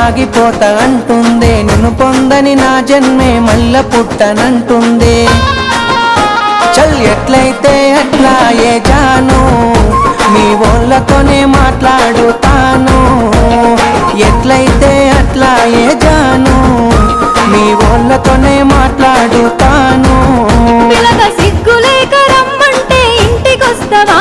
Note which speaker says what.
Speaker 1: ఆగిపోతా అంటుందే, నిన్ను పొందని నా జన్మే మల్ల పుట్టనంటుందే. చల్ ఎట్లయితే అట్లా ఏ జాను, మీ వాళ్ళతోనే మాట్లాడుతాను. ఎట్లయితే అట్లా ఏ జాను, మీ వాళ్ళతోనే మాట్లాడుతాను.
Speaker 2: సిగ్గులేక రమ్మంటే ఇంటికొస్తవా